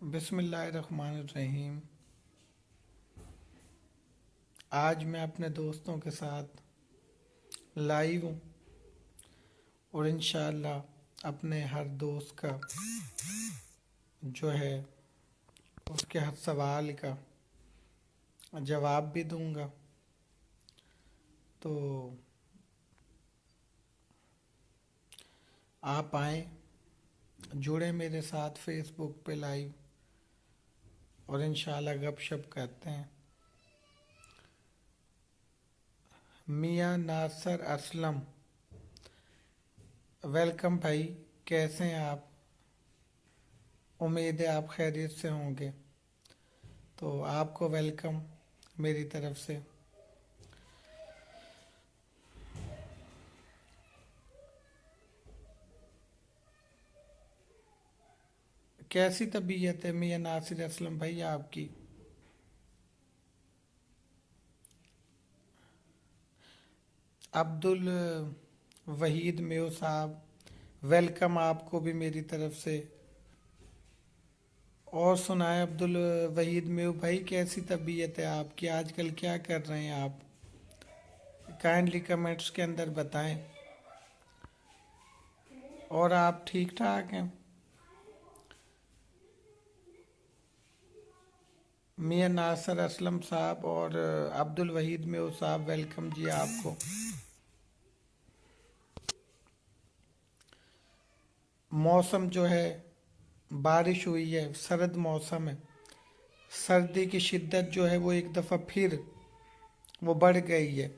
बिस्मिल्लाहिर्रहमानिर्रहीम। आज मैं अपने दोस्तों के साथ लाइव हूँ और इंशाअल्लाह अपने हर दोस्त का जो है उसके हर सवाल का जवाब भी दूंगा। तो आप आएँ, जुड़े मेरे साथ फेसबुक पे लाइव और इंशाअल्लाह गपशप करते हैं। मियाँ नासर असलम, वेलकम भाई। कैसे हैं आप? उम्मीद है आप खैरियत से होंगे। तो आपको वेलकम मेरी तरफ से। कैसी तबीयत है मियाँ नासिर असलम भाई आपकी? अब्दुल वहीद मेयो साहब, वेलकम आपको भी मेरी तरफ से। और सुनाए अब्दुल वहीद मेयो भाई, कैसी तबीयत है आपकी? आजकल क्या कर रहे हैं आप? काइंडली कमेंट्स के अंदर बताएं। और आप ठीक ठाक हैं? मियाँ नासर असलम साहब और अब्दुल वहीद मेयो साहब, वेलकम जी आपको। मौसम जो है, बारिश हुई है, सर्द मौसम है। सर्दी की शिद्दत जो है वो एक दफ़ा फिर वो बढ़ गई है।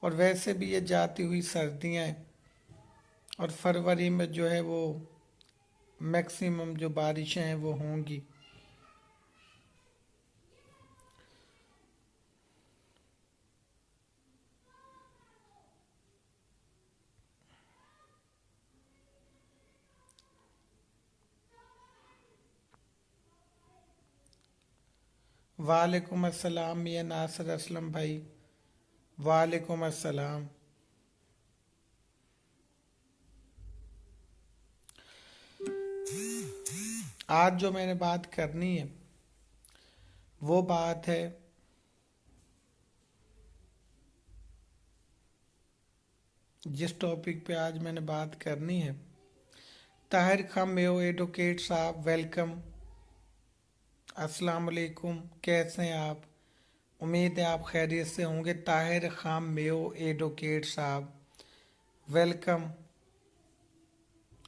और वैसे भी ये जाती हुई सर्दियाँ हैं और फरवरी में जो है वो मैक्सिमम जो बारिशें हैं वो होंगी। वालेकुम अस्सलाम मियाँ नासर असलम भाई, वालेकुम अस्सलाम। आज जो मैंने बात करनी है वो बात है जिस टॉपिक पे आज मैंने बात करनी है। ताहिर खान मेयो एडवोकेट साहब, वेलकम। अस्सलाम वालेकुम, कैसे हैं आप? उम्मीद है आप खैरियत से होंगे। ताहिर खान मेयो एडवोकेट साहब, वेलकम।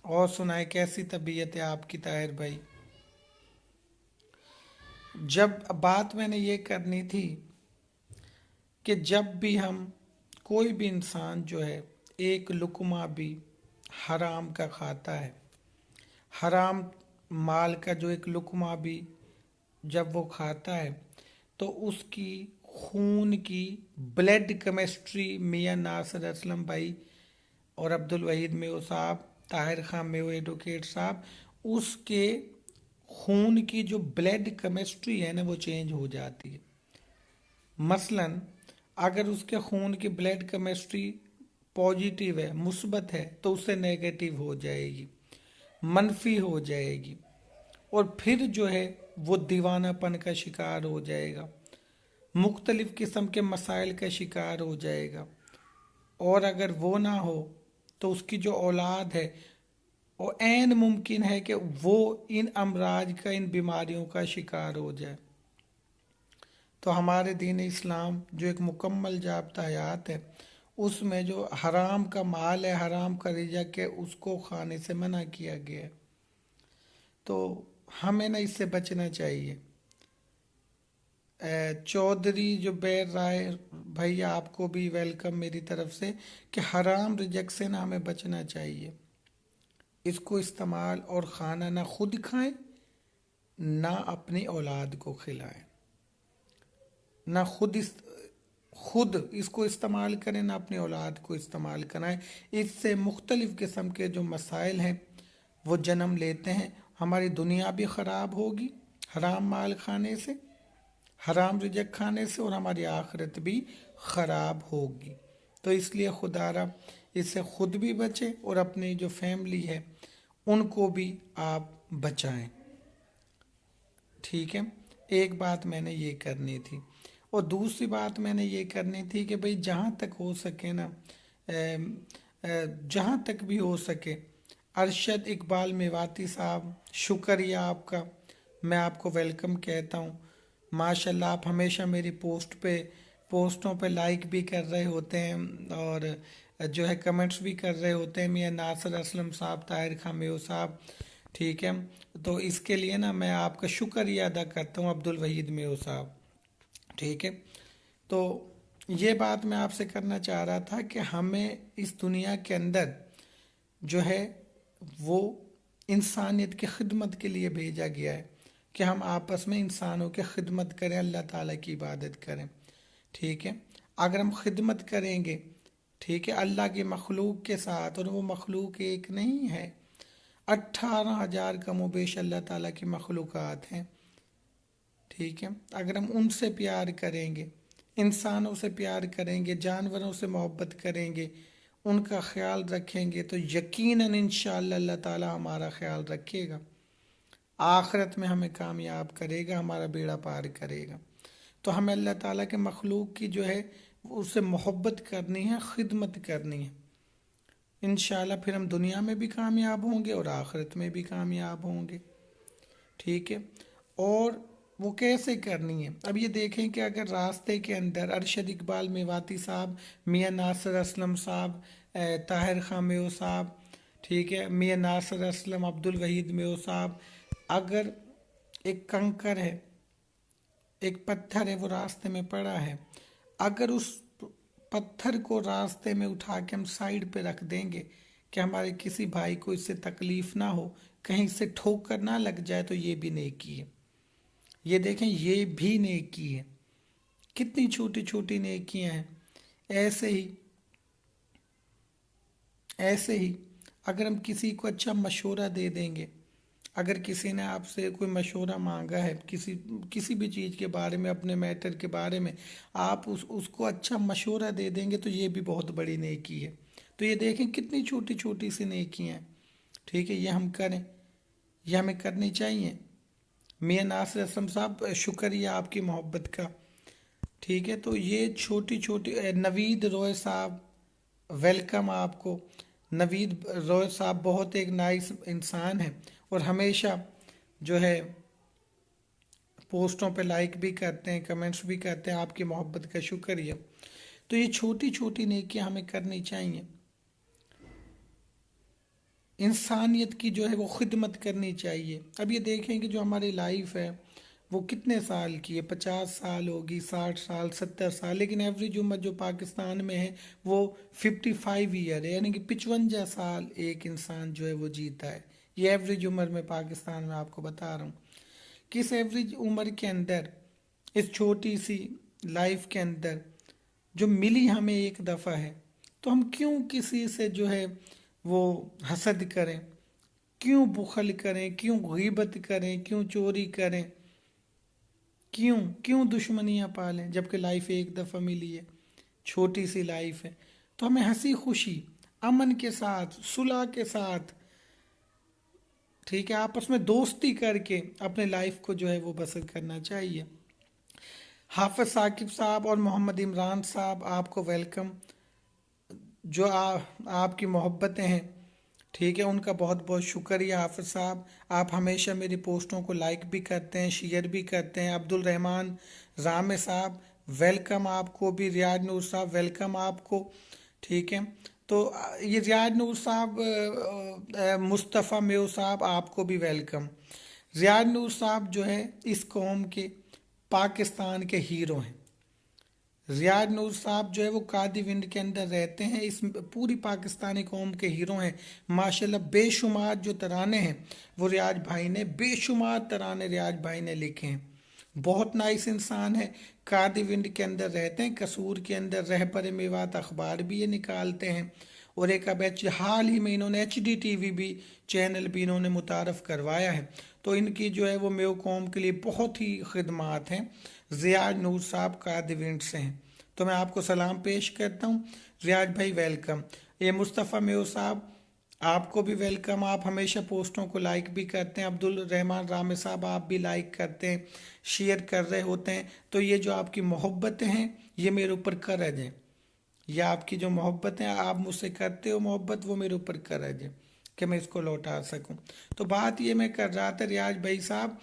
और सुनाए कैसी तबीयत है आपकी ताहिर भाई? जब बात मैंने ये करनी थी कि जब भी हम, कोई भी इंसान जो है एक लुकमा भी हराम का खाता है, हराम माल का जो एक लुकमा भी जब वो खाता है, तो उसकी खून की ब्लड केमिस्ट्री, मियाँ नासिर असलम भाई और अब्दुल वहीद मेयो साहब, ताहिर खान मेयो एडवोकेट साहब, उसके खून की जो ब्लड केमिस्ट्री है ना वो चेंज हो जाती है। मसलन अगर उसके खून की ब्लड केमिस्ट्री पॉजिटिव है, मुस्बत है, तो उससे नेगेटिव हो जाएगी, मनफी हो जाएगी, और फिर जो है वो दीवानापन का शिकार हो जाएगा, मुख्तलिफ किस्म के मसाइल का शिकार हो जाएगा। और अगर वो ना हो तो उसकी जो औलाद है, और ऐन मुमकिन है कि वो इन अमराज का, इन बीमारियों का शिकार हो जाए। तो हमारे दीन इस्लाम जो एक मुकम्मल जाब्ता हयात है, उसमें जो हराम का माल है, हराम का रिज़्क़ है, उसको खाने से मना किया गया है। तो हमें ना इससे बचना चाहिए। चौधरी जो बैर राय भाई, आपको भी वेलकम मेरी तरफ से, कि हराम रिज़्क़ से ना हमें बचना चाहिए। इसको इस्तेमाल और खाना ना खुद खाएं, ना अपनी औलाद को खिलाएं, ना खुद इसको इस्तेमाल करें, ना अपनी औलाद को इस्तेमाल कराएं। इससे मुख्तलिफ़ किस्म के जो मसाइल हैं वो जन्म लेते हैं। हमारी दुनिया भी ख़राब होगी हराम माल खाने से, हराम रिज़्क़ खाने से, और हमारी आखिरत भी ख़राब होगी। तो इसलिए खुदारा इससे ख़ुद भी बचें और अपनी जो फैमिली है उनको भी आप बचाएं। ठीक है, एक बात मैंने ये करनी थी। और दूसरी बात मैंने ये करनी थी कि भाई जहाँ तक हो सके ना, जहाँ तक भी हो सके, अरशद इकबाल मेवाती साहब, शुक्रिया आपका, मैं आपको वेलकम कहता हूँ। माशाल्लाह आप हमेशा मेरी पोस्टों पे लाइक भी कर रहे होते हैं और जो है कमेंट्स भी कर रहे होते हैं। मियाँ नासिर असलम साहब, ताहिर खान मेो साहब, ठीक है। तो इसके लिए ना मैं आपका शुक्रिया अदा करता हूँ, अब्दुल वहीद मेो साहब, ठीक है। तो ये बात मैं आपसे करना चाह रहा था कि हमें इस दुनिया के अंदर जो है वो इंसानियत की खिदमत के लिए भेजा गया है कि हम आपस में इंसानों की खिदमत करें, अल्लाह ताला की इबादत करें, ठीक है। अगर हम खिदमत करेंगे, ठीक है, अल्लाह की मखलूक के साथ, और वो मखलूक एक नहीं है, 18,000 कमोबेश अल्लाह ताला की मखलूक़ात हैं, ठीक है। अगर हम उनसे प्यार करेंगे, इंसानों से प्यार करेंगे, जानवरों से मोहब्बत करेंगे, उनका ख्याल रखेंगे, तो यकीनन इंशाअल्लाह अल्लाह ताला हमारा ख्याल रखेगा, आखिरत में हमें कामयाब करेगा, हमारा बेड़ा पार करेगा। तो हमें अल्लाह ताला के मखलूक की जो है उससे मोहब्बत करनी है, खिदमत करनी है। इंशाअल्लाह फिर हम दुनिया में भी कामयाब होंगे और आखिरत में भी कामयाब होंगे, ठीक है। और वो कैसे करनी है, अब ये देखें कि अगर रास्ते के अंदर अरशद इकबाल मेवाती साहब, मियाँ नासिर असलम साहब, ताहिर खान मेो साहब, ठीक है, मियाँ नासिर असलम, अब्दुल वहीद मेो साहब, अगर एक कंकर है, एक पत्थर है, वो रास्ते में पड़ा है, अगर उस पत्थर को रास्ते में उठा के हम साइड पे रख देंगे कि हमारे किसी भाई को इससे तकलीफ ना हो, कहीं से ठोकर ना लग जाए, तो ये भी नेकी है। ये देखें, ये भी नेकी है। कितनी छोटी छोटी नेकियां हैं। ऐसे ही ऐसे ही अगर हम किसी को अच्छा मशवरा दे देंगे, अगर किसी ने आपसे कोई मशवरा मांगा है किसी किसी भी चीज़ के बारे में, अपने मैटर के बारे में, आप उसको अच्छा मशवरा दे देंगे, तो ये भी बहुत बड़ी नेकी है। तो ये देखें कितनी छोटी छोटी सी नेकियां हैं, ठीक है। ये हम करें, ये हमें करनी चाहिए। मियाँ नासिर असलम साहब, शुक्रिया आपकी मोहब्बत का, ठीक है। तो ये छोटी छोटी, नवीद रॉय साहब, वेलकम आपको। नवीद रॉय साहब बहुत एक नाइस इंसान है और हमेशा जो है पोस्टों पे लाइक भी करते हैं, कमेंट्स भी करते हैं, आपकी मोहब्बत का शुक्रिया। तो ये छोटी छोटी नेकियां हमें करनी चाहिए, इंसानियत की जो है वो खिदमत करनी चाहिए। अब ये देखें कि जो हमारी लाइफ है वो कितने साल की है, 50 साल होगी, 60 साल, 70 साल, लेकिन एवरेज उम्र जो पाकिस्तान में है वो 55 ईयर है, यानी कि 55 साल एक इंसान जो है वो जीता है। ये एवरेज उम्र में पाकिस्तान में आपको बता रहा हूँ। किस एवरेज उम्र के अंदर, इस छोटी सी लाइफ के अंदर जो मिली हमें एक दफ़ा है, तो हम क्यों किसी से जो है वो हसद करें, क्यों बुखल करें, क्यों गीबत करें, क्यों चोरी करें, क्यों क्यों दुश्मनियां पालें, जबकि लाइफ एक दफ़ा मिली है, छोटी सी लाइफ है। तो हमें हंसी खुशी, अमन के साथ, सुलह के साथ, ठीक है, आपस में दोस्ती करके अपने लाइफ को जो है वो बसर करना चाहिए। हाफिज साकिब साहब और मोहम्मद इमरान साहब, आपको वेलकम। जो आपकी मोहब्बतें हैं, ठीक है, उनका बहुत बहुत शुक्रिया हाफिज साहब। आप हमेशा मेरी पोस्टों को लाइक भी करते हैं, शेयर भी करते हैं। अब्दुल रहमान रामे साहब, वेलकम आपको भी। रियाज नूर साहब, वेलकम आपको, ठीक है। तो ये रियाज नूर साहब, मुस्तफ़ा मेो साहब, आपको भी वेलकम। रियाज नूर साहब जो है इस कौम के, पाकिस्तान के हीरो हैं। रियाज नूर साहब जो है वो कादीविंड के अंदर रहते हैं, इस पूरी पाकिस्तानी कौम के हीरो हैं। माशाल्लाह बेशुमार जो तराने हैं वो रियाज भाई ने, बेशुमार तराने रियाज भाई ने लिखे हैं। बहुत नाइस इंसान है। कादीविंड के अंदर रहते हैं, कसूर के अंदर रहबर मेवात अखबार भी ये निकालते हैं। और एक अब हाल ही में इन्होंने HD TV भी चैनल भी इन्होंने मुतारफ़ करवाया है। तो इनकी जो है वो मेरे कौम के लिए बहुत ही खिदमात हैं। रियाज नूर साहब कादीविंड से हैं, तो मैं आपको सलाम पेश करता हूँ। रियाज भाई वेलकम। ये मुस्तफ़ा मेो साहब, आपको भी वेलकम। आप हमेशा पोस्टों को लाइक भी करते हैं, अब्दुल रहमान रामे साहब आप भी लाइक करते हैं, शेयर कर रहे होते हैं। तो ये जो आपकी मोहब्बतें हैं, ये मेरे ऊपर करज है। ये आपकी जो मोहब्बतें आप मुझसे करते हो मोहब्बत, वो मेरे ऊपर करज है कि मैं इसको लौटा सकूं। तो बात ये मैं कर रहा था रियाज भाई साहब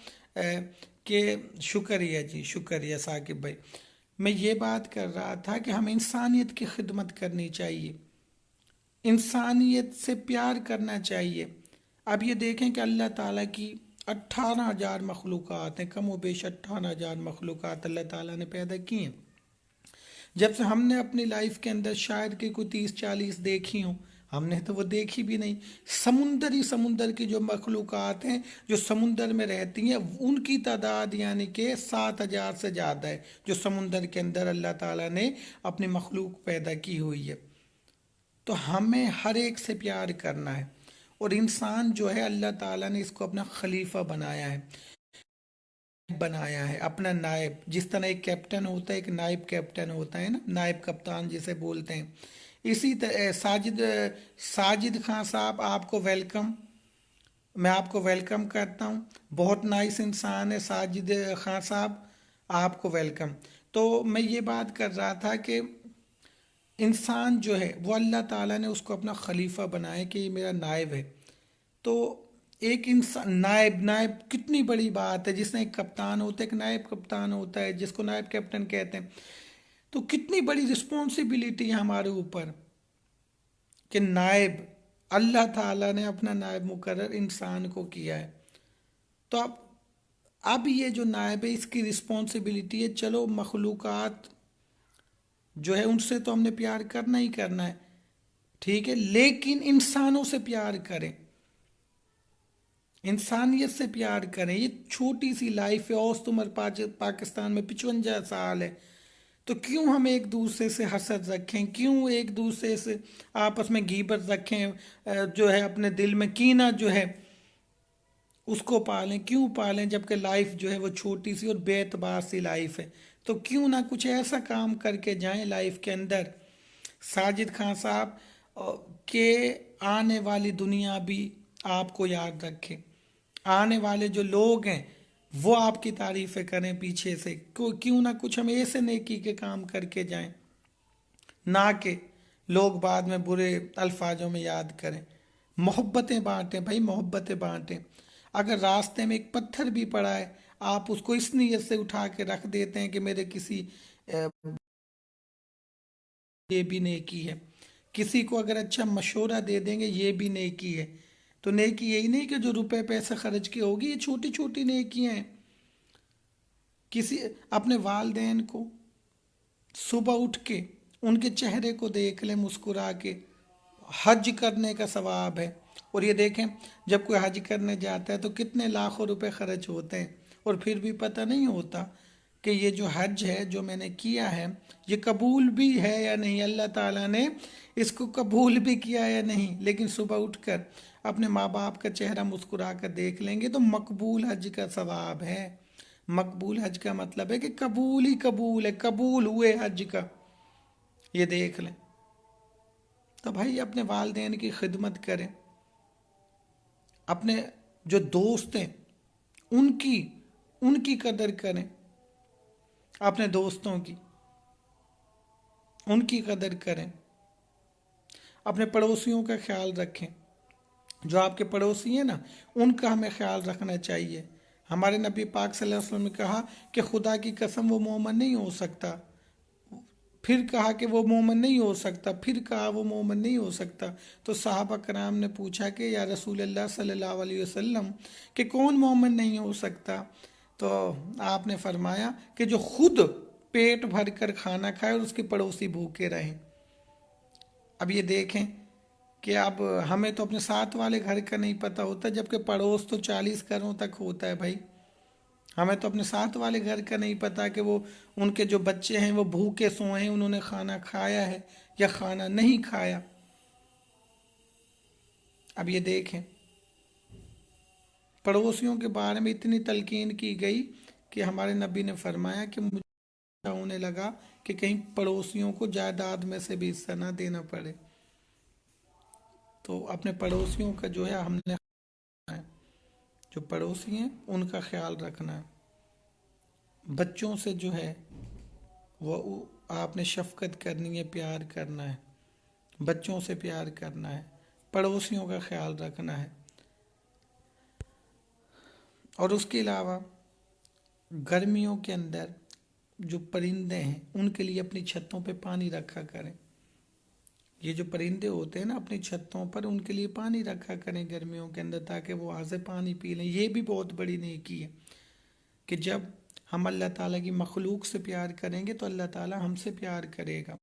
कि शुक्रिया जी, शुक्रिया साकिब भाई। मैं ये बात कर रहा था कि हमें इंसानियत की खिदमत करनी चाहिए, इंसानियत से प्यार करना चाहिए। अब ये देखें कि अल्लाह ताला की 18,000 मखलूक़ात हैं, कम व बेश 18,000 मखलूक़ात अल्लाह ताला ने पैदा की हैं। जब से हमने अपनी लाइफ के अंदर शायद कि कोई 30-40 देखी हों, हमने तो वो देखी भी नहीं। समुंदर की जो मखलूक़ात हैं जो समुंदर में रहती हैं, उनकी तादाद यानी कि 7,000 से ज़्यादा है, जो समुंदर के अंदर अल्लाह ताला ने अपनी मखलूक पैदा की हुई है। तो हमें हर एक से प्यार करना है। और इंसान जो है अल्लाह ताला ने इसको अपना खलीफा बनाया है अपना नायब। जिस तरह एक कैप्टन होता है, एक नायब कैप्टन होता है ना, नायब कप्तान जिसे बोलते हैं। इसी तरह साजिद साजिद खान साहब आपको वेलकम। मैं आपको वेलकम करता हूँ। बहुत नाइस इंसान है साजिद खान साहब, आपको वेलकम। तो मैं ये बात कर रहा था कि इंसान जो है वो अल्लाह ताला ने उसको अपना खलीफा बनाया कि ये मेरा नायब है। तो एक इंसान नायब, नायब कितनी बड़ी बात है। जिसने एक कप्तान होता है, एक नायब कप्तान होता है जिसको नायब कैप्टन कहते हैं। तो कितनी बड़ी रिस्पॉन्सिबिलिटी है हमारे ऊपर कि नायब, अल्लाह ताला ने अपना नायब मुकर्रर इंसान को किया है। तो अब ये जो नायब है इसकी रिस्पॉन्सिबिलिटी है, चलो मखलूकात जो है उनसे तो हमने प्यार करना ही करना है, ठीक है, लेकिन इंसानों से प्यार करें, इंसानियत से प्यार करें। ये छोटी सी लाइफ है, औसत उम्र पाकिस्तान में 55 साल है। तो क्यों हम एक दूसरे से हसद रखें, क्यों एक दूसरे से आपस में गीबत रखें, जो है अपने दिल में कीना जो है उसको पालें, क्यों पालें, जबकि लाइफ जो है वो छोटी सी और बेतबार सी लाइफ है। तो क्यों ना कुछ ऐसा काम करके जाएं लाइफ के अंदर, साजिद खान साहब, के आने वाली दुनिया भी आपको याद रखे, आने वाले जो लोग हैं वो आपकी तारीफें करें पीछे से। क्यों ना कुछ हम ऐसे नेकी के काम करके जाएं, ना कि लोग बाद में बुरे अल्फाजों में याद करें। मोहब्बतें बांटें भाई, मोहब्बतें बांटें। अगर रास्ते में एक पत्थर भी पड़ा है, आप उसको इस नीयत से उठा के रख देते हैं कि मेरे किसी ये भी नेकी है। किसी को अगर अच्छा मशवरा दे देंगे, ये भी नेकी है। तो नेकी यही नहीं कि जो रुपए पैसे खर्च के होगी, ये छोटी छोटी नेकियां हैं। किसी अपने वालदेन को सुबह उठ के उनके चेहरे को देख ले मुस्कुरा के, हज करने का सवाब है। और ये देखें, जब कोई हज करने जाता है तो कितने लाखों रुपए खर्च होते हैं, और फिर भी पता नहीं होता कि ये जो हज है जो मैंने किया है ये कबूल भी है या नहीं, अल्लाह ताला ने इसको कबूल भी किया या नहीं। लेकिन सुबह उठकर अपने माँ बाप का चेहरा मुस्कुरा कर देख लेंगे तो मकबूल हज का सवाब है। मकबूल हज का मतलब है कि कबूल ही कबूल है, कबूल हुए हज का, ये देख लें। तो भाई अपने वालदेन की खिदमत करें, अपने जो दोस्त हैं उनकी उनकी कदर करें, अपने दोस्तों की उनकी कदर करें, अपने पड़ोसियों का ख्याल रखें। जो आपके पड़ोसी हैं ना, उनका हमें ख्याल रखना चाहिए। हमारे नबी पाक सल्लल्लाहु अलैहि वसल्लम ने कहा कि खुदा की कसम वो मोमन नहीं हो सकता, फिर कहा कि वो मोमन नहीं हो सकता, फिर कहा वो मोमन नहीं हो सकता। तो साहबा कराम ने पूछा कि या रसूल अल्लाह सल्लल्लाहु अलैहि वसल्लम कि कौन मोमन नहीं हो सकता। तो आपने फरमाया कि जो खुद पेट भर कर खाना खाए और उसके पड़ोसी भूखे रहें। अब ये देखें कि अब हमें तो अपने साथ वाले घर का नहीं पता होता, जबकि पड़ोस तो 40 घरों तक होता है भाई। हमें तो अपने साथ वाले घर का नहीं पता कि वो उनके जो बच्चे हैं वो भूखे सोए हैं, उन्होंने खाना खाया है या खाना नहीं खाया। अब ये देखें, पड़ोसियों के बारे में इतनी तलकीन की गई कि हमारे नबी ने फरमाया कि मुझे होने लगा कि कहीं पड़ोसियों को जायदाद में से भी हिस्सा ना देना पड़े। तो अपने पड़ोसियों का जो है हमने, जो पड़ोसी हैं उनका ख्याल रखना है। बच्चों से जो है वो आपने शफकत करनी है, प्यार करना है, बच्चों से प्यार करना है, पड़ोसियों का ख्याल रखना है। और उसके अलावा गर्मियों के अंदर जो परिंदे हैं उनके लिए अपनी छतों पे पानी रखा करें। ये जो परिंदे होते हैं ना अपनी छतों पर, उनके लिए पानी रखा करें गर्मियों के अंदर, ताकि वो वहाँ से पानी पी लें। ये भी बहुत बड़ी नेकी है कि जब हम अल्लाह ताला की मखलूक से प्यार करेंगे तो अल्लाह ताला हमसे प्यार करेगा,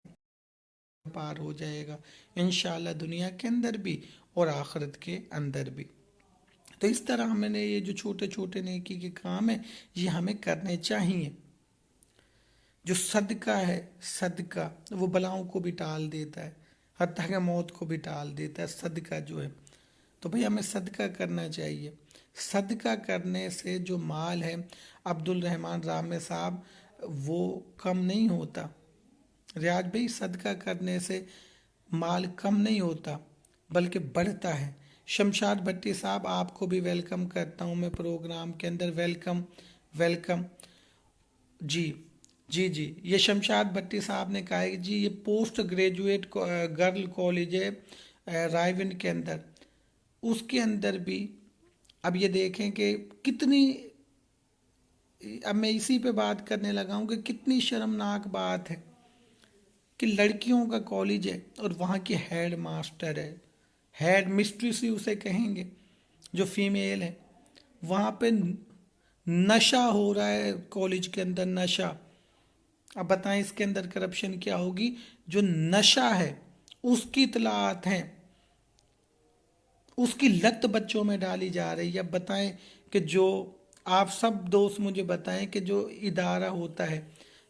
पार हो जाएगा इंशाअल्लाह, दुनिया के अंदर भी और आखिरत के अंदर भी। तो इस तरह हमने ये जो छोटे छोटे नेकी के काम है ये हमें करने चाहिए। जो सदका है, सदका वो बलाओं को भी टाल देता है, हत्ता के मौत को भी टाल देता है सदका जो है। तो भाई हमें सदका करना चाहिए। सदका करने से जो माल है, अब्दुल रहमान रामे साहब, वो कम नहीं होता। रियाज भाई, सदका करने से माल कम नहीं होता बल्कि बढ़ता है। शमशाद भट्टी साहब, आपको भी वेलकम करता हूँ मैं प्रोग्राम के अंदर। वेलकम, वेलकम जी। जी जी, ये शमशाद भट्टी साहब ने कहा है कि जी ये पोस्ट ग्रेजुएट गर्ल कॉलेज है रायविंड के अंदर, उसके अंदर भी अब ये देखें कि कितनी, अब मैं इसी पे बात करने लगा हूँ कि कितनी शर्मनाक बात है कि लड़कियों का कॉलेज है और वहाँ की हेड मास्टर है, हेड मिस्ट्रेस ही उसे कहेंगे, जो फीमेल है, वहाँ पे नशा हो रहा है कॉलेज के अंदर, नशा। अब बताएं इसके अंदर करप्शन क्या होगी। जो नशा है उसकी इतलात हैं, उसकी लत बच्चों में डाली जा रही है। अब बताएं कि जो, आप सब दोस्त मुझे बताएं कि जो इदारा होता है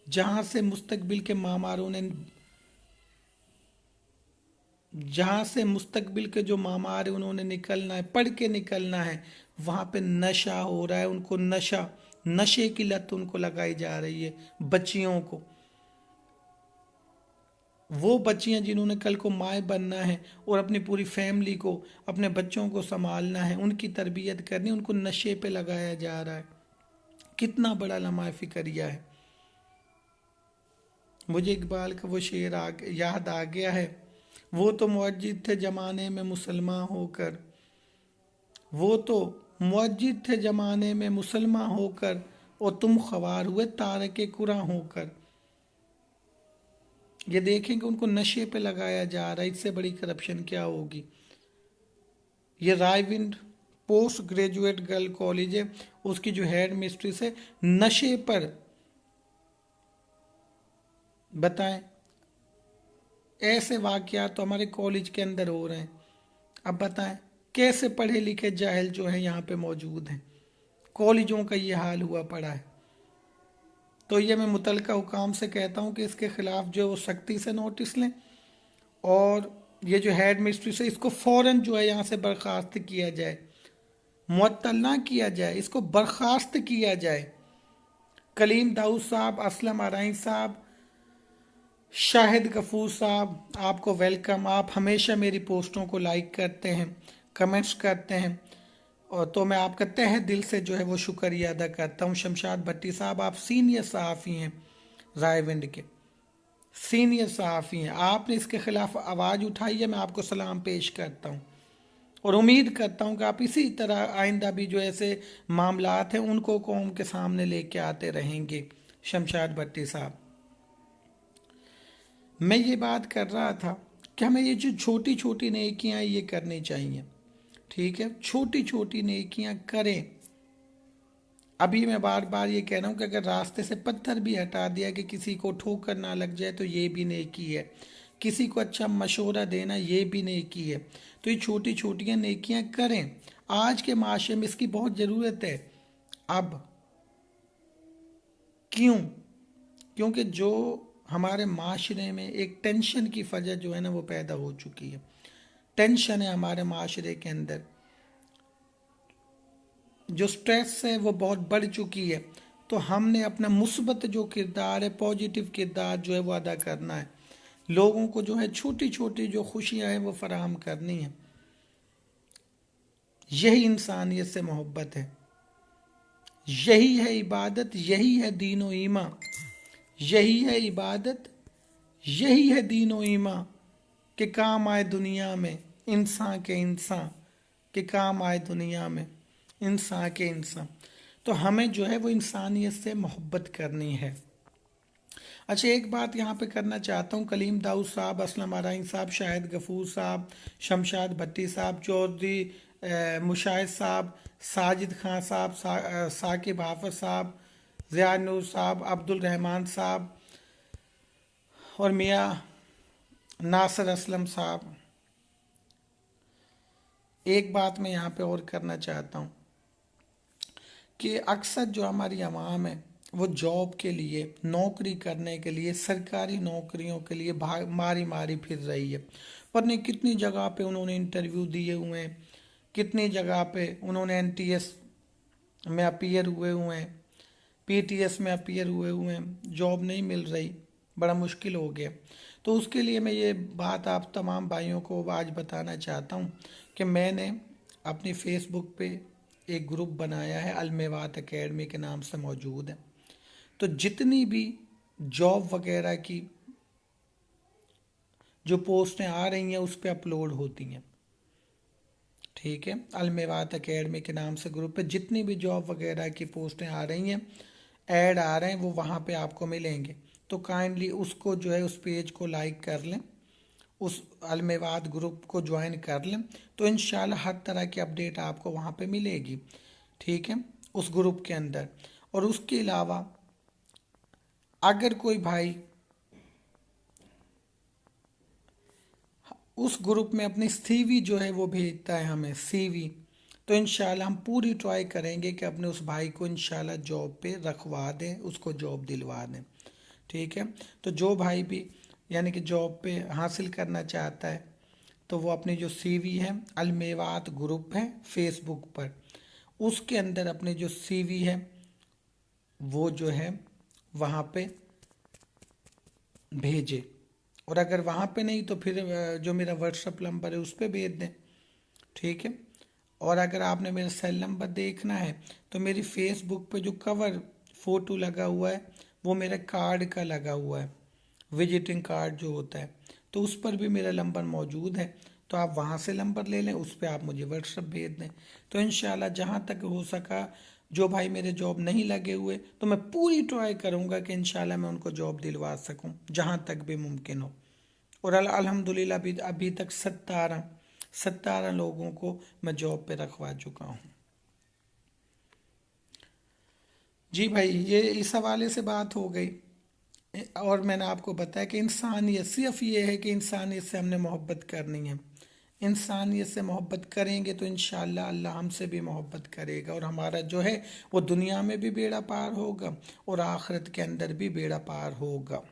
जहां से मुस्तकबिल के मामारों ने, जहां से मुस्तकबिल के जो मामार है उन्होंने निकलना है, पढ़ के निकलना है, वहां पे नशा हो रहा है, उनको नशा, नशे की लत उनको लगाई जा रही है बच्चियों को। वो बच्चियां जिन्होंने कल को माए बनना है और अपनी पूरी फैमिली को, अपने बच्चों को संभालना है, उनकी तरबियत करनी, उनको नशे पे लगाया जा रहा है। कितना बड़ा लम्हा फिक्रिया है। मुझे इकबाल का वो शेर याद आ गया है, वो तो मुअज्जिद थे जमाने में मुसलमान होकर, वो तो मुअज्जिद थे जमाने में मुसलमान होकर, और तुम ख्वार हुए तारके कुरां होकर। ये देखें कि उनको नशे पे लगाया जा रहा है, इससे बड़ी करप्शन क्या होगी। ये Raiwind post graduate girl college है, उसकी जो हेड मिस्ट्रेस है नशे पर, बताएं ऐसे वाकयात तो हमारे कॉलेज के अंदर हो रहे हैं। अब बताएं कैसे पढ़े लिखे जाहिल जो है यहाँ पे मौजूद हैं, कॉलेजों का ये हाल हुआ पड़ा है। तो ये मैं मुतलका हुकाम से कहता हूँ कि इसके खिलाफ जो है वो सख्ती से नोटिस लें, और ये जो हेड मिस्ट्रेस है इसको फौरन जो है यहाँ से बर्खास्त किया जाए, मुअत्तल ना किया जाए, इसको बर्खास्त किया जाए। कलीम दाऊद साहब, असलम आरई साहब, शाहिद गफूर साहब, आपको वेलकम। आप हमेशा मेरी पोस्टों को लाइक करते हैं, कमेंट्स करते हैं, और तो मैं आपका तहे दिल से जो है वो शुक्रिया अदा करता हूँ। शमशाद भट्टी साहब, आप सीनियर सहाफ़ी हैं, रायविंड के सीनियर सहाफ़ी हैं, आपने इसके खिलाफ आवाज़ उठाई है, मैं आपको सलाम पेश करता हूँ और उम्मीद करता हूँ कि आप इसी तरह आइंदा भी जो ऐसे मामलात हैं उनको कौम के सामने लेके आते रहेंगे। शमशाद भट्टी साहब, मैं ये बात कर रहा था कि हमें ये जो छोटी छोटी नेकियां ये करनी चाहिए, ठीक है, छोटी छोटी नेकियां करें। अभी मैं बार बार ये कह रहा हूँ कि अगर रास्ते से पत्थर भी हटा दिया कि किसी को ठोकर ना लग जाए तो ये भी नेकी है, किसी को अच्छा मशवरा देना ये भी नेकी है। तो ये छोटी छोटियाँ नेकियां करें, आज के माशरे में इसकी बहुत ज़रूरत है। अब क्यों? क्योंकि जो हमारे माशरे में एक टेंशन की वजह जो है ना वो पैदा हो चुकी है, टेंशन है हमारे माशरे के अंदर, जो स्ट्रेस है वो बहुत बढ़ चुकी है। तो हमने अपना मुस्बत जो किरदार है, पॉजिटिव किरदार जो है वो अदा करना है, लोगों को जो है छोटी छोटी जो खुशियां हैं वो फराहम करनी है। यही इंसानियत से मोहब्बत है, यही है इबादत, यही है दीन ईमा, यही है इबादत, यही है दीन ईमा के काम आए दुनिया में इंसान के इंसान, के काम आए दुनिया में इंसान के इंसान। तो हमें जो है वो इंसानियत से मोहब्बत करनी है। अच्छा, एक बात यहाँ पे करना चाहता हूँ, कलीम दाऊद साहब, असलम आराइन साहब, शाहिद गफूर साहब, शमशाद भट्टी साहब, चौधरी मुशाहिद साहब, साजिद खान साहब, साकिब हाफिज साहब, ज़िया नूर साहब, अब्दुल रहमान साहब और मियाँ नासिर असलम साहब, एक बात मैं यहाँ पे और करना चाहता हूँ कि अक्सर जो हमारी आवाम है वो जॉब के लिए, नौकरी करने के लिए, सरकारी नौकरियों के लिए भाग मारी मारी फिर रही है। पर नहीं, कितनी जगह पे उन्होंने इंटरव्यू दिए हुए हैं, कितनी जगह पे उन्होंने एनटीएस में अपीयर हुए हुए हैं, पीटीएस में अपीयर हुए हुए हैं, जॉब नहीं मिल रही, बड़ा मुश्किल हो गया। तो उसके लिए मैं ये बात आप तमाम भाइयों को आज बताना चाहता हूँ कि मैंने अपनी फेसबुक पे एक ग्रुप बनाया है, अलमेवात एकेडमी के नाम से मौजूद है। तो जितनी भी जॉब वगैरह की जो पोस्टें आ रही हैं उस पर अपलोड होती हैं, ठीक है। अलमेवात एकेडमी के नाम से ग्रुप पे जितनी भी जॉब वगैरह की पोस्टें आ रही हैं, ऐड आ रहे हैं, वो वहाँ पे आपको मिलेंगे। तो काइंडली उसको जो है, उस पेज को लाइक कर लें, उस अलमेवात ग्रुप को ज्वाइन कर लें, तो इंशाल्लाह हर तरह की अपडेट आपको वहाँ पे मिलेगी, ठीक है, उस ग्रुप के अंदर। और उसके अलावा अगर कोई भाई उस ग्रुप में अपनी सीवी जो है वो भेजता है हमें सीवी, तो इंशाल्लाह हम पूरी ट्राई करेंगे कि अपने उस भाई को इंशाल्लाह जॉब पे रखवा दें, उसको जॉब दिलवा दें, ठीक है। तो जो भाई भी यानी कि जॉब पे हासिल करना चाहता है तो वो अपनी जो सीवी है, अलमेवात ग्रुप है फेसबुक पर, उसके अंदर अपनी जो सीवी है वो जो है वहाँ पे भेजे। और अगर वहाँ पे नहीं तो फिर जो मेरा व्हाट्सअप नंबर है उस पर भेज दें, ठीक है। और अगर आपने मेरा सेल नंबर देखना है तो मेरी फेसबुक पे जो कवर फोटो लगा हुआ है वो मेरे कार्ड का लगा हुआ है, विजिटिंग कार्ड जो होता है, तो उस पर भी मेरा नंबर मौजूद है। तो आप वहाँ से नंबर ले लें, उस पर आप मुझे व्हाट्सअप भेज दें। तो इंशाल्लाह जहाँ तक हो सका, जो भाई मेरे जॉब नहीं लगे हुए तो मैं पूरी ट्राई करूँगा कि इंशाल्लाह मैं उनको जॉब दिलवा सकूँ जहाँ तक भी मुमकिन हो। और अल्हम्दुलिल्लाह अभी तक 17 लोगों को मैं जॉब पे रखवा चुका हूँ। जी भाई, ये इस हवाले से बात हो गई। और मैंने आपको बताया कि इंसानियत सिर्फ ये है कि इंसानियत से हमने मोहब्बत करनी है। इंसानियत से मोहब्बत करेंगे तो इंशाअल्लाह अल्लाह हमसे भी मोहब्बत करेगा और हमारा जो है वो दुनिया में भी बेड़ा पार होगा और आखिरत के अंदर भी बेड़ा पार होगा।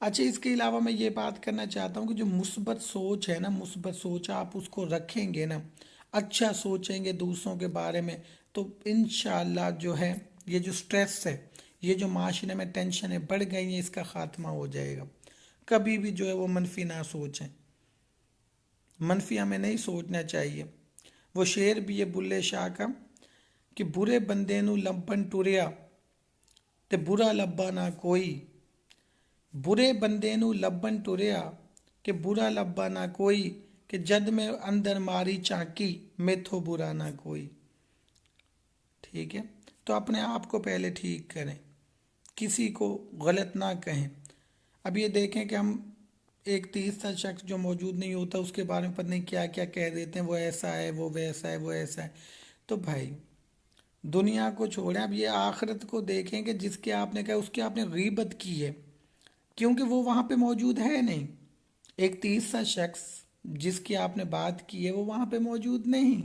अच्छा, इसके अलावा मैं ये बात करना चाहता हूँ कि जो मुस्बत सोच है ना, मुस्बत सोच आप उसको रखेंगे ना, अच्छा सोचेंगे दूसरों के बारे में, तो इंशाअल्लाह जो है ये जो स्ट्रेस है, ये जो माशरे में टेंशन है बढ़ गई है, इसका खात्मा हो जाएगा। कभी भी जो है वो मनफी ना सोचें, मनफी हमें नहीं सोचना चाहिए। वो शेर भी है बुल्ले शाह का कि बुरे बंदे नू लंबन टुरिया ते बुरा लब्बा ना कोई, बुरे बंदे नू लब्बन टुरिया कि बुरा लब्बा ना कोई, कि जद में अंदर मारी चाकी मेथो बुरा ना कोई, ठीक है। तो अपने आप को पहले ठीक करें, किसी को गलत ना कहें। अब ये देखें कि हम एक तीसरा शख्स जो मौजूद नहीं होता उसके बारे में पता नहीं क्या क्या कह देते हैं, वो ऐसा है, वो वैसा है, वो ऐसा है। तो भाई दुनिया को छोड़ें, अब ये आखिरत को देखें कि जिसके आपने कहा उसकी आपने गीबत की है, क्योंकि वो वहाँ पे मौजूद है नहीं। एक तीसरा शख्स जिसकी आपने बात की है वो वहाँ पे मौजूद नहीं,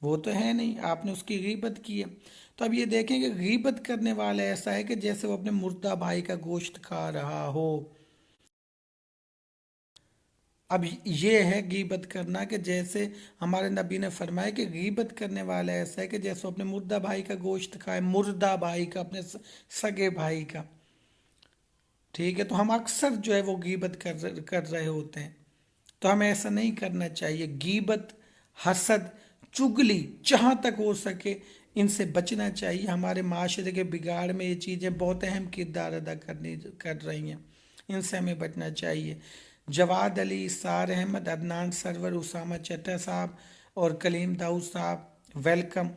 वो तो है नहीं, आपने उसकी गीबत की है। तो अब ये देखें कि गीबत करने वाला ऐसा है कि जैसे वो अपने मुर्दा भाई का गोश्त खा रहा हो। अब ये है गीबत करना कि जैसे हमारे नबी ने फरमाया कि गीबत करने वाला ऐसा है कि जैसे वो अपने मुर्दा भाई का गोश्त खाए, मुर्दा भाई का, अपने सगे भाई का, ठीक है। तो हम अक्सर जो है वो गीबत कर रहे होते हैं, तो हमें ऐसा नहीं करना चाहिए। गीबत, हसद, चुगली, जहाँ तक हो सके इनसे बचना चाहिए। हमारे माशरे के बिगाड़ में ये चीज़ें बहुत अहम किरदार अदा कर रही हैं, इनसे हमें बचना चाहिए। जवाद अली, सार अहमद, अदनान सरवर, उसामा चट्टा साहब और कलीम दाऊद साहब, वेलकम।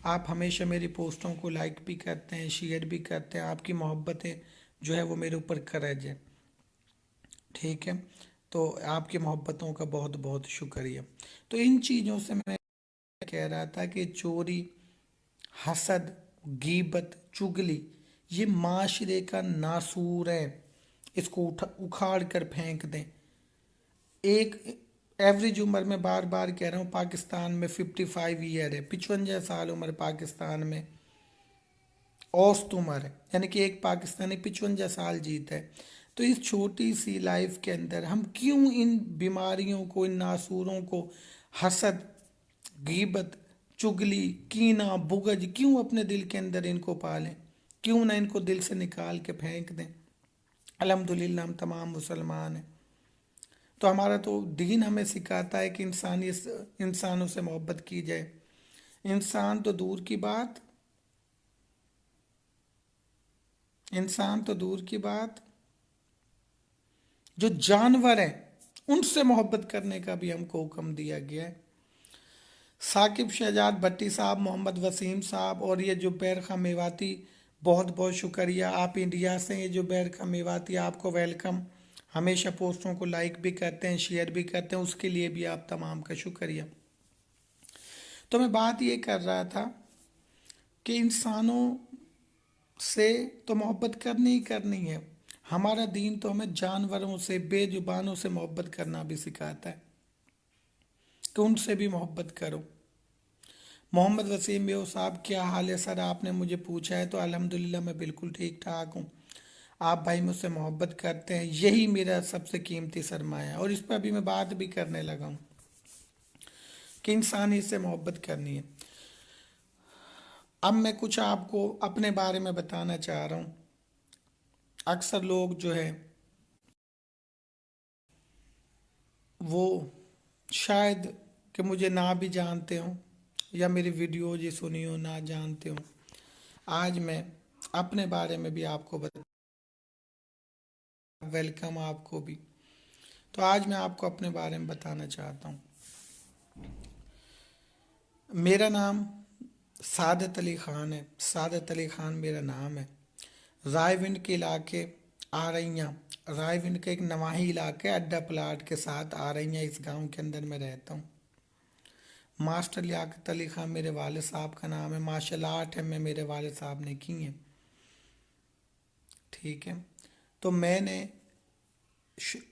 आप हमेशा मेरी पोस्टों को लाइक भी करते हैं, शेयर भी करते हैं। आपकी मोहब्बतें जो है वो मेरे ऊपर कर्ज है, ठीक है। तो आपकी मोहब्बतों का बहुत बहुत शुक्रिया। तो इन चीज़ों से मैं कह रहा था कि चोरी, हसद, गीबत, चुगली ये माशरे का नासूर है, इसको उखाड़ कर फेंक दें। एक एवरेज उम्र में, बार बार कह रहा हूँ, पाकिस्तान में 55 ईयर है, 55 साल उम्र पाकिस्तान में औसत उम्र है, यानी कि एक पाकिस्तानी 55 साल जीता है। तो इस छोटी सी लाइफ के अंदर हम क्यों इन बीमारियों को, इन नासूरों को, हसद, गीबत, चुगली, कीना, बुगज क्यों अपने दिल के अंदर इनको पालें? क्यों ना इनको दिल से निकाल के फेंक दें। अल्हम्दुलिल्लाह हम तमाम मुसलमान हैं। तो हमारा तो दीन हमें सिखाता है कि इंसानों से मोहब्बत की जाए। इंसान तो दूर की बात, इंसान तो दूर की बात, जो जानवर हैं उनसे मोहब्बत करने का भी हमको हुक्म दिया गया है। साकिब शहजाद भट्टी साहब, मोहम्मद वसीम साहब और ये जुबैर खां मेवाती, बहुत बहुत शुक्रिया। आप इंडिया से हैं जुबैर खां मेवाती, आपको वेलकम। हमेशा पोस्टों को लाइक भी करते हैं, शेयर भी करते हैं, उसके लिए भी आप तमाम का शुक्रिया। तो मैं बात ये कर रहा था कि इंसानों से तो मोहब्बत करनी ही करनी है। हमारा दीन तो हमें जानवरों से, बेजुबानों से मोहब्बत करना भी सिखाता है कि उनसे भी मोहब्बत करो। मोहम्मद वसीम बेओ साहब, क्या हाल है सर? आपने मुझे पूछा है तो अल्हम्दुलिल्लाह मैं बिल्कुल ठीक ठाक हूँ। आप भाई मुझसे मोहब्बत करते हैं, यही मेरा सबसे कीमती सरमाया है। और इस पर अभी मैं बात भी करने लगा हूँ कि इंसान ही से मोहब्बत करनी है। अब मैं कुछ आपको अपने बारे में बताना चाह रहा हूँ। अक्सर लोग जो है वो शायद कि मुझे ना भी जानते हो या मेरी वीडियो जी सुनी हो ना जानते हो। आज मैं अपने बारे में भी आपको बता, वेलकम आपको भी। तो आज मैं आपको अपने बारे में बताना चाहता हूँ। मेरा नाम सादत अली ख़ान है, सादत अली ख़ान मेरा नाम है। रायविंड के इलाके आरैया, रायविंड का एक नवाही इलाका है, अड्डा प्लाट के साथ आरैया, इस गांव के अंदर मैं रहता हूँ। मास्टर लियाकत अली खान मेरे वाले साहब का नाम है। मार्शल आर्ट है में मेरे वाले साहब ने की है, ठीक है। तो मैंने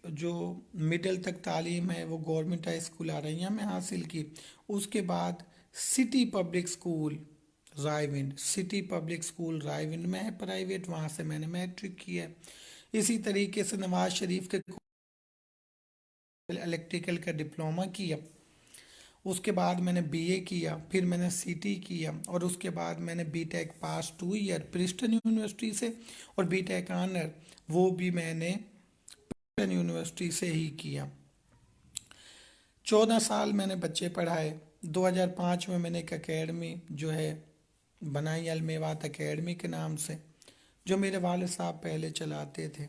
जो मिडिल तक तालीम है वो गवर्नमेंट हाई स्कूल आरैया में हासिल की। उसके बाद city public school Raiwind, city public school Raiwind में है प्राइवेट, वहाँ से मैंने मैट्रिक किया। इसी तरीके से नवाज शरीफ के इलेक्ट्रिकल का डिप्लोमा किया। उसके बाद मैंने बीए किया, फिर मैंने सीटी किया और उसके बाद मैंने बीटेक पास 2 ईयर प्रिस्टन यूनिवर्सिटी से, और बीटेक ऑनर वो भी मैंने प्रिस्टन यूनिवर्सिटी से ही किया। 14 साल मैंने बच्चे पढ़ाए। 2005 में मैंने एक एकेडमी जो है बनाई, अलमेवात एकेडमी के नाम से, जो मेरे वाले साहब पहले चलाते थे।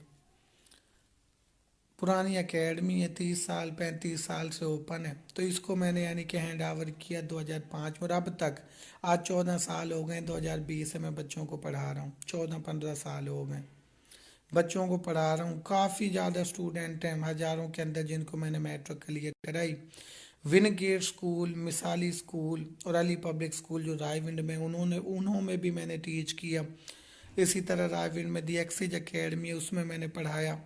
पुरानी एकेडमी है, 30 साल 35 साल से ओपन है। तो इसको मैंने यानी कि हैंड ओवर किया 2005 में, और अब तक आज 14 साल हो गए। 2020 से मैं बच्चों को पढ़ा रहा हूँ, 14-15 साल हो गए बच्चों को पढ़ा रहा हूँ। काफ़ी ज़्यादा स्टूडेंट हैं, हज़ारों के अंदर, जिनको मैंने मैट्रिक क्लियर कराई। विनगेट स्कूल, मिसाली स्कूल और अली पब्लिक स्कूल जो रायविंड में, उन्होंने भी मैंने टीच किया। इसी तरह रायविंड में दी एक्सिज अकेडमी है, उसमें मैंने पढ़ाया,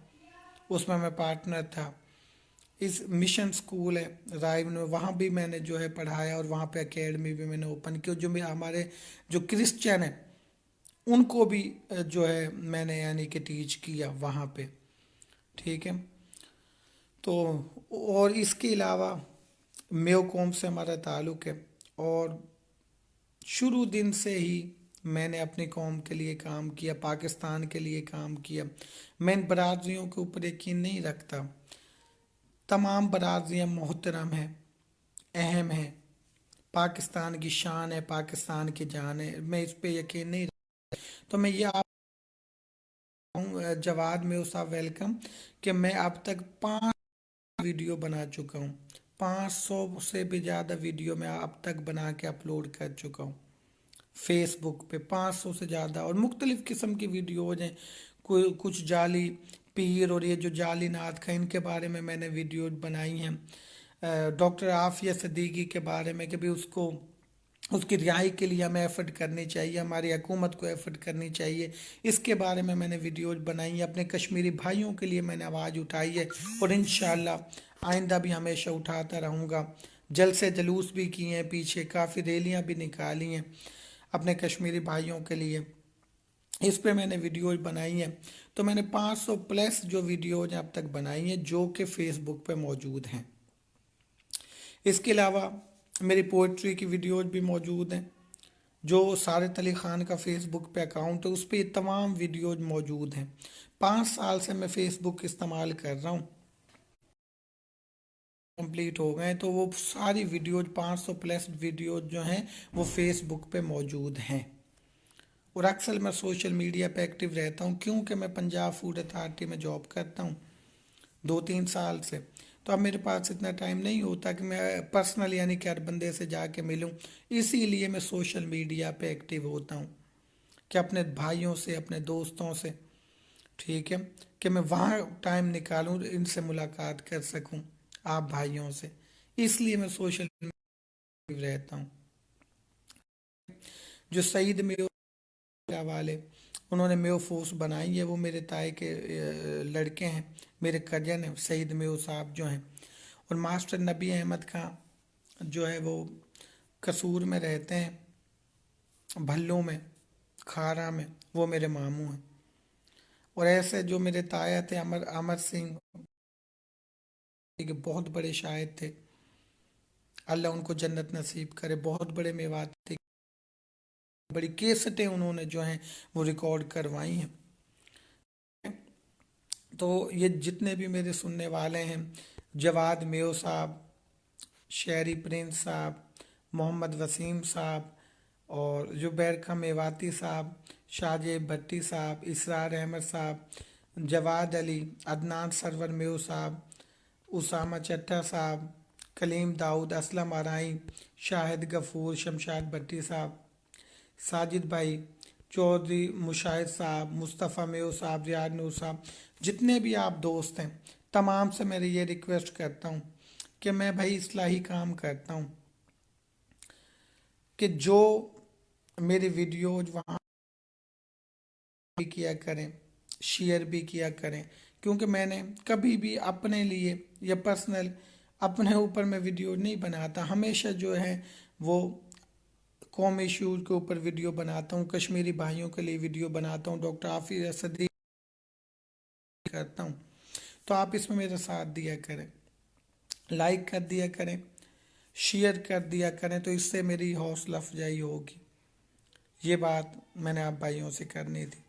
उसमें मैं पार्टनर था। इस मिशन स्कूल है रायविंड में, वहाँ भी मैंने जो है पढ़ाया, और वहाँ पे एकेडमी भी मैंने ओपन की। जो हमारे जो क्रिश्चियन है उनको भी जो है मैंने यानी कि टीच किया वहाँ पे, ठीक है। तो और इसके अलावा मेयो कॉम से हमारा ताल्लुक़ है, और शुरू दिन से ही मैंने अपनी कौम के लिए काम किया, पाकिस्तान के लिए काम किया। मैं इन बरादरियों के ऊपर यकीन नहीं रखता। तमाम बरादरियाँ मोहतरम हैं, अहम हैं, पाकिस्तान की शान है, पाकिस्तान की जान है, मैं इस पे यकीन नहीं रखता। तो मैं ये आप जवाद में साहब वेलकम, कि मैं अब तक 5 वीडियो बना चुका हूँ। 500 से भी ज़्यादा वीडियो मैं अब तक बना के अपलोड कर चुका हूँ फेसबुक पे, 500 से ज़्यादा। और मुख्तलिफ़ किस्म की वीडियोज़ हैं, कोई कुछ जाली पीर और ये जो जाली नात का, इनके बारे में मैंने वीडियो बनाई हैं। डॉक्टर आफिया सदीकी के बारे में कि भी उसको, उसकी रिहाई के लिए हमें एफर्ट करनी चाहिए, हमारी हुकूमत को एफर्ट करनी चाहिए, इसके बारे में मैंने वीडियोज बनाई है। अपने कश्मीरी भाइयों के लिए मैंने आवाज़ उठाई है और इंशाअल्लाह आइंदा भी हमेशा उठाता रहूँगा। जलसे जुलूस भी किए हैं, पीछे काफ़ी रैलियाँ भी निकाली हैं अपने कश्मीरी भाइयों के लिए, इस पे मैंने वीडियोज बनाई हैं। तो मैंने 500 प्लस जो वीडियोज अब तक बनाई हैं जो कि फेसबुक पे मौजूद हैं। इसके अलावा मेरी पोइट्री की वीडियोज भी मौजूद हैं, जो सारित अली ख़ान का फेसबुक पे अकाउंट है उस पर ये तमाम वीडियोज मौजूद हैं। 5 साल से मैं फेसबुक इस्तेमाल कर रहा हूँ, कंप्लीट हो गए, तो वो सारी वीडियोज 500 प्लस वीडियोज जो हैं वो फेसबुक पे मौजूद हैं। और अक्सर मैं सोशल मीडिया पे एक्टिव रहता हूँ, क्योंकि मैं पंजाब फूड अथॉरिटी में जॉब करता हूँ 2-3 साल से। तो अब मेरे पास इतना टाइम नहीं होता कि मैं पर्सनल यानी कि हर बंदे से जाके मिलूं, इसीलिए मैं सोशल मीडिया पे एक्टिव होता हूं कि अपने भाइयों से, अपने दोस्तों से, ठीक है, कि मैं वहाँ टाइम निकालूं, इनसे मुलाकात कर सकूं, आप भाइयों से, इसलिए मैं सोशल मीडिया रहता हूँ। जो सईद मेयो वाले, उन्होंने मेयो फोर्स बनाई है, वो मेरे ताए के लड़के हैं, मेरे कजन हैं सईद मेयो साहब जो हैं। और मास्टर नबी अहमद खां जो है वो कसूर में रहते हैं, भल्लों में, खारा में, वो मेरे मामू हैं। और ऐसे जो मेरे ताया थे अमर अमर सिंह, एक बहुत बड़े शायर थे, अल्लाह उनको जन्नत नसीब करे, बहुत बड़े मेवात थे, बड़ी केसटें उन्होंने जो हैं वो रिकॉर्ड करवाई हैं। तो ये जितने भी मेरे सुनने वाले हैं, जवाद मेयो साहब, शेरी प्रिंस साहब, मोहम्मद वसीम साहब, और जुबैर खा मेवाती साहब, शाहजेब भट्टी साहब, इसरार अहमद साहब, जवाद अली, अदनान सरवर मेयो साहब, उसामा चट्टा साहब, कलीम दाऊद, असलम आराई, शाहिद गफूर, शमशाद भट्टी साहब, साजिद भाई, चौधरी मुशाहिद साहब, मुस्तफ़ा मेयो साहब, रियाज नूर साहब, जितने भी आप दोस्त हैं, तमाम से मैं ये रिक्वेस्ट करता हूँ कि मैं भाई इस्लाही काम करता हूँ, कि जो मेरे वीडियोज वहाँ भी किया करें, शेयर भी किया करें, क्योंकि मैंने कभी भी अपने लिए या पर्सनल अपने ऊपर मैं वीडियो नहीं बनाता, हमेशा जो है वो कौम इश्यूज के ऊपर वीडियो बनाता हूँ, कश्मीरी भाइयों के लिए वीडियो बनाता हूँ, डॉक्टर आफिया सदीक करता हूँ। तो आप इसमें मेरा साथ दिया करें, लाइक कर दिया करें, शेयर कर दिया करें, तो इससे मेरी हौसला अफजाई होगी। ये बात मैंने आप भाइयों से करनी थी।